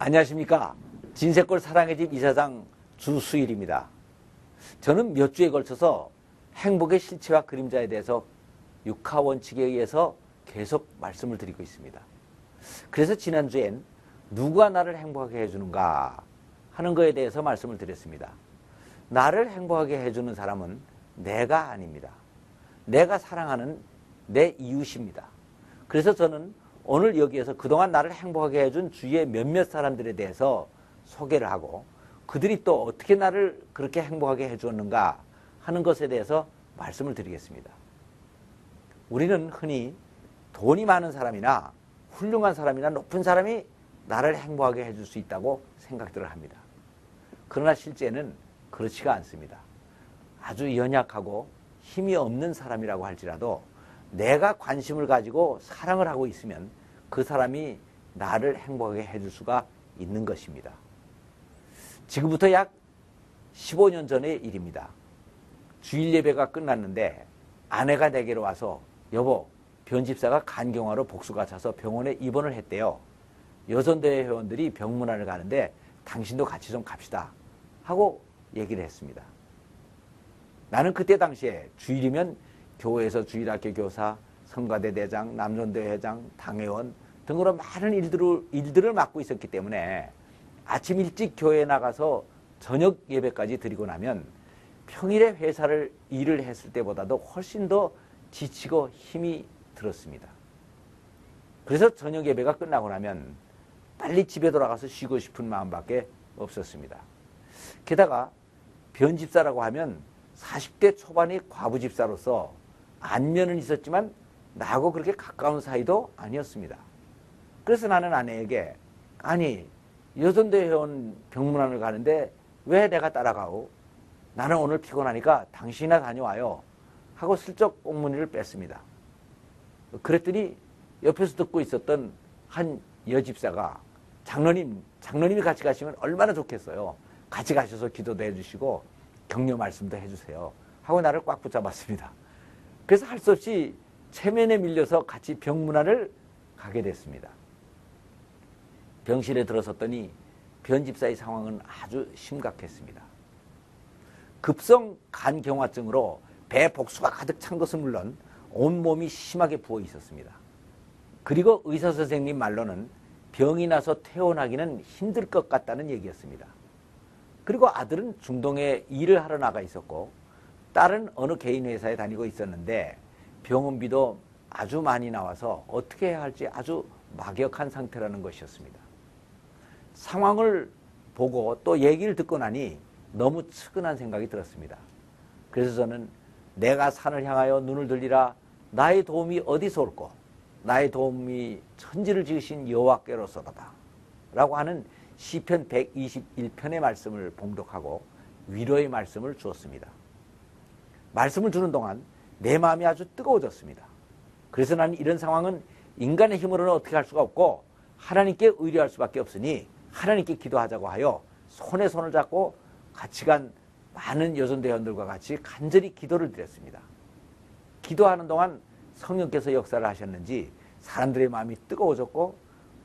안녕하십니까. 진세골 사랑의 집 이사장 주수일입니다. 저는 몇 주에 걸쳐서 행복의 실체와 그림자에 대해서 육하 원칙에 의해서 계속 말씀을 드리고 있습니다. 그래서 지난주엔 누가 나를 행복하게 해주는가 하는 것에 대해서 말씀을 드렸습니다. 나를 행복하게 해주는 사람은 내가 아닙니다. 내가 사랑하는 내 이웃입니다. 그래서 저는 오늘 여기에서 그동안 나를 행복하게 해준 주위의 몇몇 사람들에 대해서 소개를 하고 그들이 또 어떻게 나를 그렇게 행복하게 해주었는가 하는 것에 대해서 말씀을 드리겠습니다. 우리는 흔히 돈이 많은 사람이나 훌륭한 사람이나 높은 사람이 나를 행복하게 해줄 수 있다고 생각들을 합니다. 그러나 실제는 그렇지가 않습니다. 아주 연약하고 힘이 없는 사람이라고 할지라도 내가 관심을 가지고 사랑을 하고 있으면 그 사람이 나를 행복하게 해줄 수가 있는 것입니다. 지금부터 약 15년 전의 일입니다. 주일 예배가 끝났는데 아내가 내게로 와서 여보, 변집사가 간경화로 복수가 차서 병원에 입원을 했대요. 여선대회 회원들이 병문안을 가는데 당신도 같이 좀 갑시다 하고 얘기를 했습니다. 나는 그때 당시에 주일이면 교회에서 주일학교 교사, 성가대 대장, 남선대 회장, 당회원 등으로 많은 일들을 맡고 있었기 때문에 아침 일찍 교회에 나가서 저녁 예배까지 드리고 나면 평일에 회사를 일을 했을 때보다도 훨씬 더 지치고 힘이 들었습니다. 그래서 저녁 예배가 끝나고 나면 빨리 집에 돌아가서 쉬고 싶은 마음밖에 없었습니다. 게다가 변집사라고 하면 40대 초반의 과부집사로서 안면은 있었지만 나하고 그렇게 가까운 사이도 아니었습니다. 그래서 나는 아내에게 아니 여선대 회원 병문안을 가는데 왜 내가 따라가오? 나는 오늘 피곤하니까 당신이나 다녀와요 하고 슬쩍 꽁무니를 뺐습니다. 그랬더니 옆에서 듣고 있었던 한 여집사가 장로님이 같이 가시면 얼마나 좋겠어요. 같이 가셔서 기도도 해주시고 격려 말씀도 해주세요 하고 나를 꽉 붙잡았습니다. 그래서 할 수 없이 체면에 밀려서 같이 병문안을 가게 됐습니다. 병실에 들어섰더니 변집사의 상황은 아주 심각했습니다. 급성 간경화증으로 배 복수가 가득 찬 것은 물론 온몸이 심하게 부어 있었습니다. 그리고 의사 선생님 말로는 병이 나서 퇴원하기는 힘들 것 같다는 얘기였습니다. 그리고 아들은 중동에 일을 하러 나가 있었고 딸은 어느 개인 회사에 다니고 있었는데 병원비도 아주 많이 나와서 어떻게 해야 할지 아주 막역한 상태라는 것이었습니다. 상황을 보고 또 얘기를 듣고 나니 너무 측은한 생각이 들었습니다. 그래서 저는 내가 산을 향하여 눈을 들리라 나의 도움이 어디서 올꼬 나의 도움이 천지를 지으신 여호와께로서다 라고 하는 시편 121편의 말씀을 봉독하고 위로의 말씀을 주었습니다. 말씀을 주는 동안 내 마음이 아주 뜨거워졌습니다. 그래서 나는 이런 상황은 인간의 힘으로는 어떻게 할 수가 없고 하나님께 의뢰할 수밖에 없으니 하나님께 기도하자고 하여 손에 손을 잡고 같이 간 많은 여선대원들과 같이 간절히 기도를 드렸습니다. 기도하는 동안 성령께서 역사를 하셨는지 사람들의 마음이 뜨거워졌고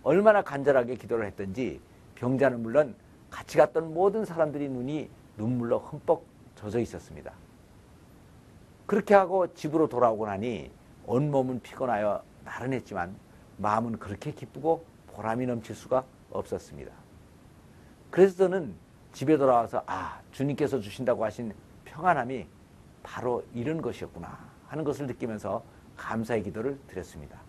얼마나 간절하게 기도를 했던지 병자는 물론 같이 갔던 모든 사람들이 눈이 눈물로 흠뻑 젖어 있었습니다. 그렇게 하고 집으로 돌아오고 나니 온몸은 피곤하여 나른했지만 마음은 그렇게 기쁘고 보람이 넘칠 수가 없었습니다. 그래서 저는 집에 돌아와서 주님께서 주신다고 하신 평안함이 바로 이런 것이었구나 하는 것을 느끼면서 감사의 기도를 드렸습니다.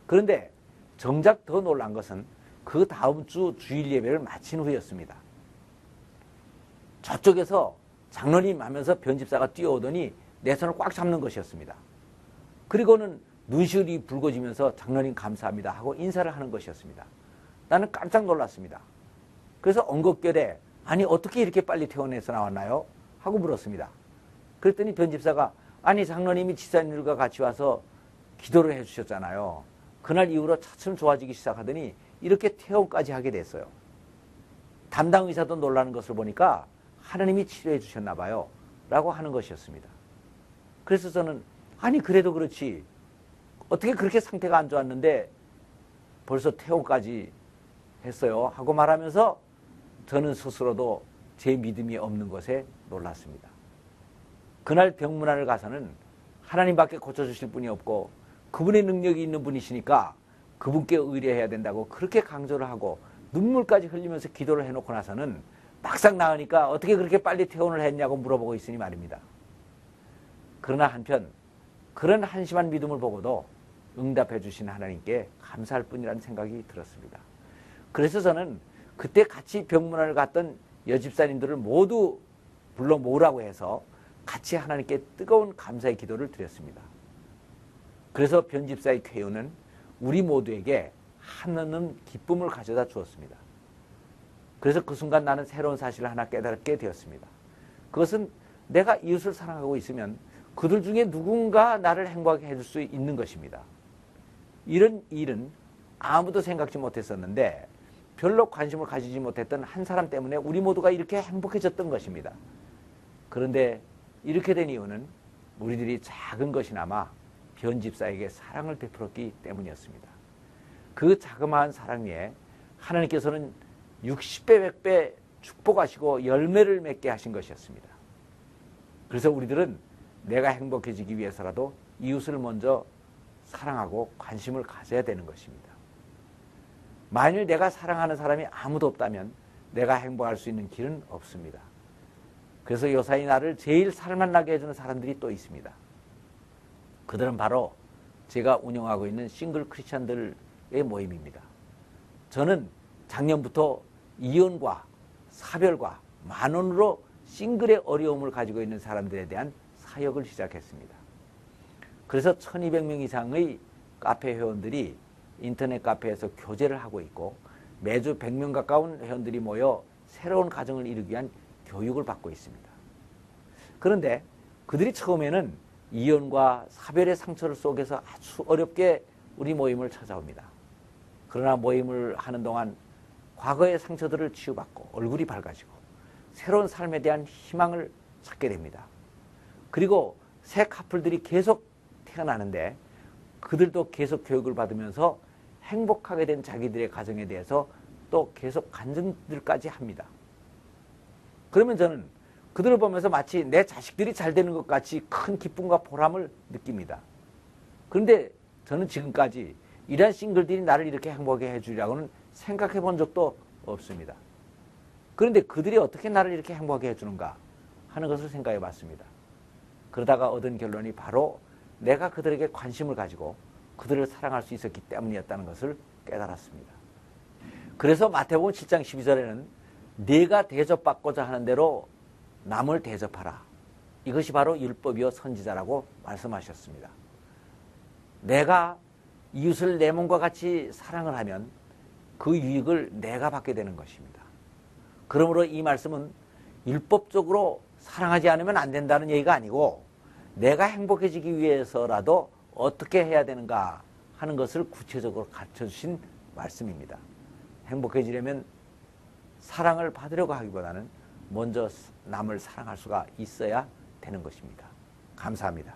그런데 정작 더 놀란 것은 그 다음 주 주일 예배를 마친 후였습니다. 저쪽에서 장로님 하면서 변집사가 뛰어오더니 내 손을 꽉 잡는 것이었습니다. 그리고는 눈시울이 붉어지면서 장로님 감사합니다 하고 인사를 하는 것이었습니다. 나는 깜짝 놀랐습니다. 그래서 엉겁결에 아니 어떻게 이렇게 빨리 퇴원해서 나왔나요? 하고 물었습니다. 그랬더니 변집사가 아니 장로님이 지사님들과 같이 와서 기도를 해주셨잖아요. 그날 이후로 차츰 좋아지기 시작하더니 이렇게 퇴원까지 하게 됐어요. 담당 의사도 놀라는 것을 보니까 하나님이 치료해 주셨나 봐요 라고 하는 것이었습니다. 그래서 저는 아니 그래도 그렇지 어떻게 그렇게 상태가 안 좋았는데 벌써 퇴원까지 했어요 하고 말하면서 저는 스스로도 제 믿음이 없는 것에 놀랐습니다. 그날 병문안을 가서는 하나님밖에 고쳐주실 분이 없고 그분의 능력이 있는 분이시니까 그분께 의뢰해야 된다고 그렇게 강조를 하고 눈물까지 흘리면서 기도를 해놓고 나서는 막상 나으니까 어떻게 그렇게 빨리 퇴원을 했냐고 물어보고 있으니 말입니다. 그러나 한편 그런 한심한 믿음을 보고도 응답해 주신 하나님께 감사할 뿐이라는 생각이 들었습니다. 그래서 저는 그때 같이 병문안을 갔던 여집사님들을 모두 불러 모으라고 해서 같이 하나님께 뜨거운 감사의 기도를 드렸습니다. 그래서 변집사의 쾌유는 우리 모두에게 한없는 기쁨을 가져다 주었습니다. 그래서 그 순간 나는 새로운 사실을 하나 깨닫게 되었습니다. 그것은 내가 이웃을 사랑하고 있으면 그들 중에 누군가 나를 행복하게 해줄 수 있는 것입니다. 이런 일은 아무도 생각지 못했었는데 별로 관심을 가지지 못했던 한 사람 때문에 우리 모두가 이렇게 행복해졌던 것입니다. 그런데 이렇게 된 이유는 우리들이 작은 것이나마 변집사에게 사랑을 베풀었기 때문이었습니다. 그 자그마한 사랑 위에 하나님께서는 60배, 100배 축복하시고 열매를 맺게 하신 것이었습니다. 그래서 우리들은 내가 행복해지기 위해서라도 이웃을 먼저 사랑하고 관심을 가져야 되는 것입니다. 만일 내가 사랑하는 사람이 아무도 없다면 내가 행복할 수 있는 길은 없습니다. 그래서 요사이 나를 제일 살만나게 해주는 사람들이 또 있습니다. 그들은 바로 제가 운영하고 있는 싱글 크리스찬들의 모임입니다. 저는 작년부터 이혼과 사별과 만원으로 싱글의 어려움을 가지고 있는 사람들에 대한 사역을 시작했습니다. 그래서 1200명 이상의 카페 회원들이 인터넷 카페에서 교제를 하고 있고 매주 100명 가까운 회원들이 모여 새로운 가정을 이루기 위한 교육을 받고 있습니다. 그런데 그들이 처음에는 이혼과 사별의 상처를 속에서 아주 어렵게 우리 모임을 찾아옵니다. 그러나 모임을 하는 동안 과거의 상처들을 치유받고 얼굴이 밝아지고 새로운 삶에 대한 희망을 찾게 됩니다. 그리고 새 커플들이 계속 태어나는데 그들도 계속 교육을 받으면서 행복하게 된 자기들의 가정에 대해서 또 계속 간증들까지 합니다. 그러면 저는 그들을 보면서 마치 내 자식들이 잘 되는 것 같이 큰 기쁨과 보람을 느낍니다. 그런데 저는 지금까지 이러한 싱글들이 나를 이렇게 행복하게 해주려고는 생각해 본 적도 없습니다. 그런데 그들이 어떻게 나를 이렇게 행복하게 해주는가 하는 것을 생각해 봤습니다. 그러다가 얻은 결론이 바로 내가 그들에게 관심을 가지고 그들을 사랑할 수 있었기 때문이었다는 것을 깨달았습니다. 그래서 마태복음 7장 12절에는 네가 대접받고자 하는 대로 남을 대접하라. 이것이 바로 율법이요 선지자라고 말씀하셨습니다. 내가 이웃을 내 몸과 같이 사랑을 하면 그 유익을 내가 받게 되는 것입니다. 그러므로 이 말씀은 율법적으로 사랑하지 않으면 안 된다는 얘기가 아니고 내가 행복해지기 위해서라도 어떻게 해야 되는가 하는 것을 구체적으로 가르쳐주신 말씀입니다. 행복해지려면 사랑을 받으려고 하기보다는 먼저 남을 사랑할 수가 있어야 되는 것입니다. 감사합니다.